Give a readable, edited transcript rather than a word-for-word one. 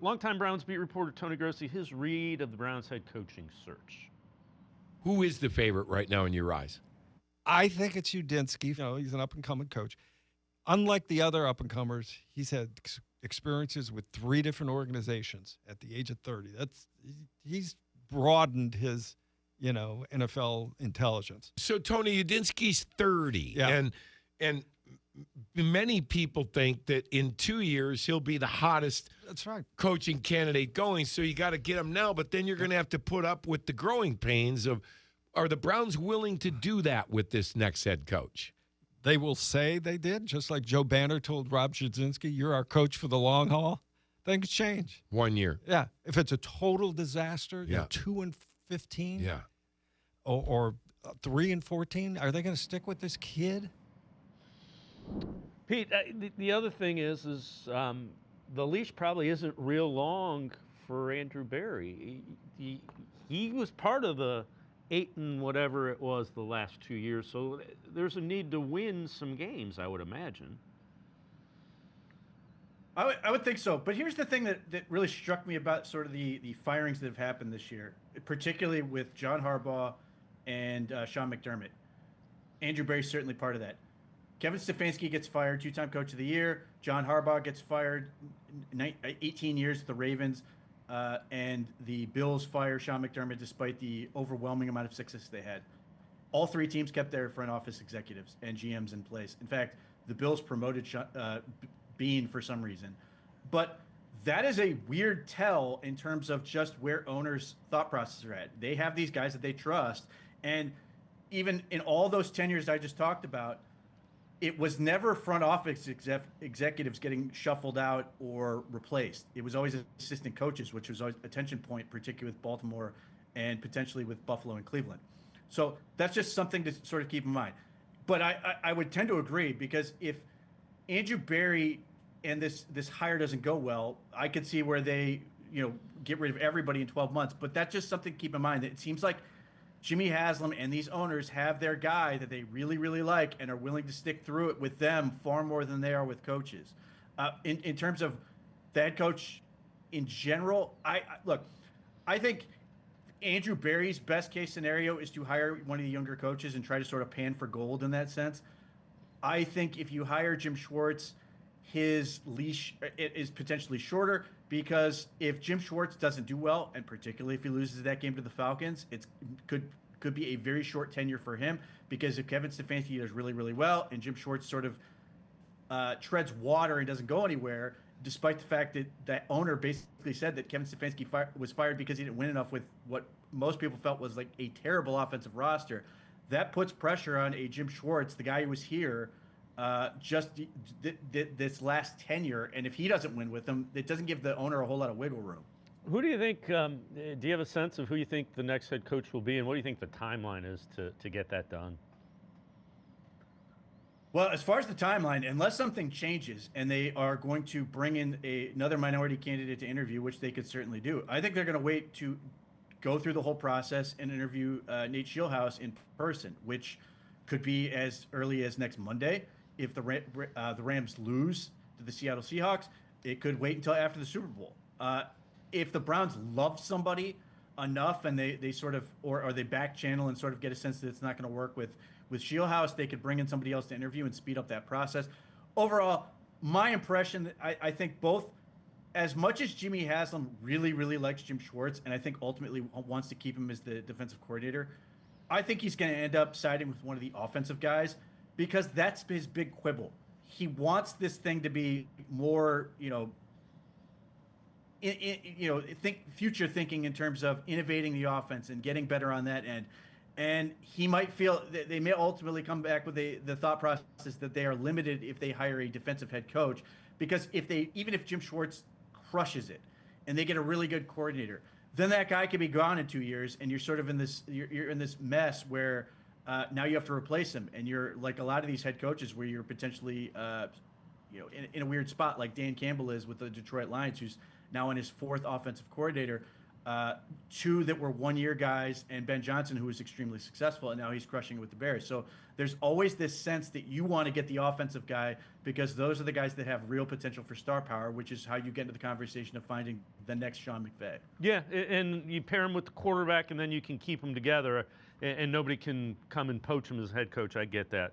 Longtime Browns beat reporter Tony Grossi, his read of the Browns head coaching search. Who is the favorite right now in your eyes? I think it's Udinski. He's an up-and-coming coach. Unlike the other up-and-comers, he's had experiences with 3 different organizations at the age of 30. He's broadened his, NFL intelligence. So Tony Udinski's 30, Yeah. and many people think that in 2 years he'll be the hottest That's right. coaching candidate going. So you got to get him now, but then you're going to have to put up with the growing pains of. Are the Browns willing to do that with this next head coach? They will say they did, just like Joe Banner told Rob Jasinski, "You're our coach for the long haul." Things change. 1 year. Yeah. If it's a total disaster, Yeah. 2-15, Yeah. or 3-14, are they going to stick with this kid? Pete, the other thing is the leash probably isn't real long for Andrew Berry. He was part of the 8 and whatever it was the last 2 years, so there's a need to win some games, I would imagine. I would think so. But here's the thing that really struck me about sort of the firings that have happened this year, particularly with John Harbaugh and Sean McDermott. Andrew Berry's certainly part of that. Kevin Stefanski gets fired, 2-time coach of the year. John Harbaugh gets fired, 18 years with the Ravens. And the Bills fire Sean McDermott despite the overwhelming amount of success they had. All 3 teams kept their front office executives and GMs in place. In fact, the Bills promoted Bean for some reason. But that is a weird tell in terms of just where owners' thought processes are at. They have these guys that they trust. And even in all those tenures I just talked about, it was never front office executives getting shuffled out or replaced. It was always assistant coaches, which was always a tension point, particularly with Baltimore and potentially with Buffalo and Cleveland. So that's just something to sort of keep in mind. But I would tend to agree, because if Andrew Berry and this hire doesn't go well, I could see where they get rid of everybody in 12 months. But that's just something to keep in mind. It seems like Jimmy Haslam and these owners have their guy that they really, really like and are willing to stick through it with them far more than they are with coaches. In terms of the head coach in general, I think Andrew Berry's best case scenario is to hire one of the younger coaches and try to sort of pan for gold in that sense. I think if you hire Jim Schwartz, his leash is potentially shorter, because if Jim Schwartz doesn't do well, and particularly if he loses that game to the Falcons, it could be a very short tenure for him, because if Kevin Stefanski does really, really well and Jim Schwartz sort of treads water and doesn't go anywhere, despite the fact that that owner basically said that Kevin Stefanski was fired because he didn't win enough with what most people felt was like a terrible offensive roster, that puts pressure on a Jim Schwartz, the guy who was here this last tenure, and if he doesn't win with them, it doesn't give the owner a whole lot of wiggle room. Who do you think, do you have a sense of who you think the next head coach will be, and what do you think the timeline is to get that done? Well, as far as the timeline, unless something changes and they are going to bring in another minority candidate to interview, which they could certainly do, I think they're going to wait to go through the whole process and interview Nate Scheelhaase in person, which could be as early as next Monday. If the Rams lose to the Seattle Seahawks, it could wait until after the Super Bowl. If the Browns love somebody enough and they sort of, or they back channel and sort of get a sense that it's not going to work with Scheelhaase, they could bring in somebody else to interview and speed up that process. Overall, my impression, I think both, as much as Jimmy Haslam really, really likes Jim Schwartz, and I think ultimately wants to keep him as the defensive coordinator, I think he's going to end up siding with one of the offensive guys, because that's his big quibble. He wants this thing to be more, future thinking in terms of innovating the offense and getting better on that end. And he might feel that they may ultimately come back with the thought process that they are limited if they hire a defensive head coach, because even if Jim Schwartz crushes it and they get a really good coordinator, then that guy could be gone in 2 years, and you're sort of in this mess where now you have to replace him, and you're like a lot of these head coaches where you're potentially in a weird spot, like Dan Campbell is with the Detroit Lions, who's now in his 4th offensive coordinator. two that were one-year guys, and Ben Johnson, who was extremely successful, and now he's crushing it with the Bears. So there's always this sense that you want to get the offensive guy because those are the guys that have real potential for star power, which is how you get into the conversation of finding the next Sean McVay. Yeah, and you pair him with the quarterback, and then you can keep them together, and nobody can come and poach him as head coach. I get that.